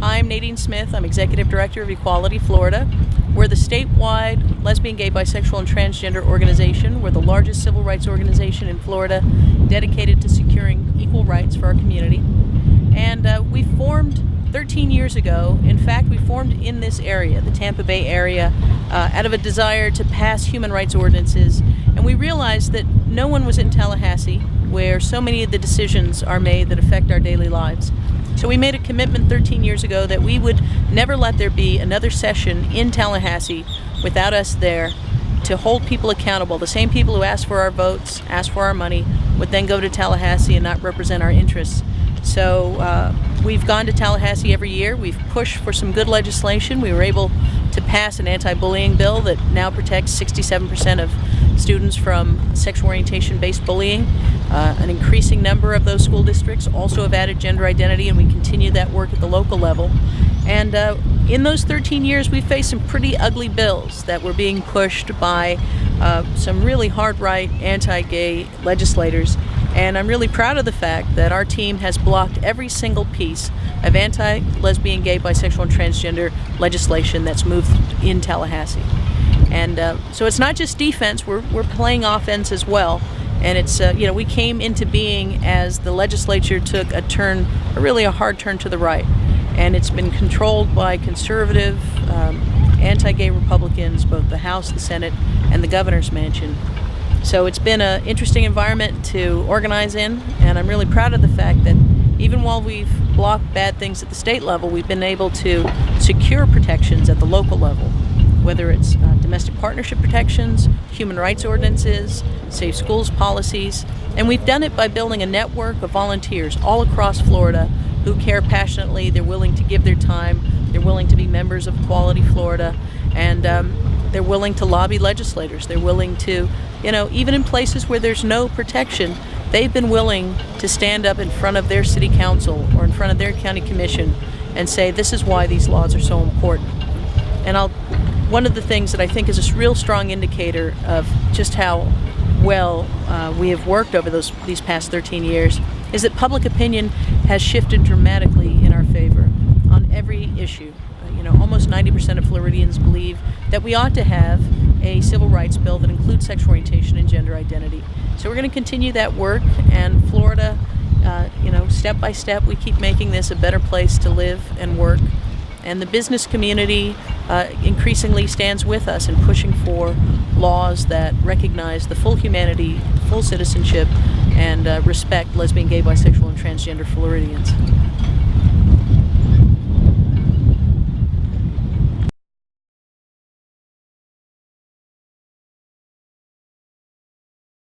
I'm Nadine Smith. I'm Executive Director of Equality Florida. We're the statewide lesbian, gay, bisexual, and transgender organization. We're the largest civil rights organization in Florida dedicated to securing equal rights for our community. And we formed 13 years ago. In fact, we formed in this area, the Tampa Bay area, out of a desire to pass human rights ordinances. And we realized that no one was in Tallahassee, where so many of the decisions are made that affect our daily lives. So we made a commitment 13 years ago that we would never let there be another session in Tallahassee without us there to hold people accountable. The same people who asked for our votes, asked for our money, would then go to Tallahassee and not represent our interests. So we've gone to Tallahassee every year. We've pushed for some good legislation. We were able to pass an anti-bullying bill that now protects 67% of students from sexual orientation-based bullying. An increasing number of those school districts also have added gender identity, and we continue that work at the local level. And in those 13 years, we faced some pretty ugly bills that were being pushed by some really hard-right, anti-gay legislators. And I'm really proud of the fact that our team has blocked every single piece of anti-lesbian, gay, bisexual, and transgender legislation that's moved in Tallahassee. And so it's not just defense, we're playing offense as well. And it's, we came into being as the legislature took a hard turn to the right. And it's been controlled by conservative, anti-gay Republicans, both the House, the Senate, and the governor's mansion. So it's been an interesting environment to organize in, and I'm really proud of the fact that even while we've blocked bad things at the state level, we've been able to secure protections at the local level, whether it's domestic partnership protections, human rights ordinances, safe schools policies, and we've done it by building a network of volunteers all across Florida who care passionately. They're willing to give their time, they're willing to be members of Equality Florida, and they're willing to lobby legislators. They're willing to, even in places where there's no protection, they've been willing to stand up in front of their city council or in front of their county commission and say, this is why these laws are so important. And one of the things that I think is a real strong indicator of just how well we have worked over these past 13 years is that public opinion has shifted dramatically in our favor on every issue. Almost 90% of Floridians believe that we ought to have a civil rights bill that includes sexual orientation and gender identity. So we're going to continue that work, and Florida, step by step, we keep making this a better place to live and work. And the business community increasingly stands with us in pushing for laws that recognize the full humanity, full citizenship, and respect lesbian, gay, bisexual, and transgender Floridians.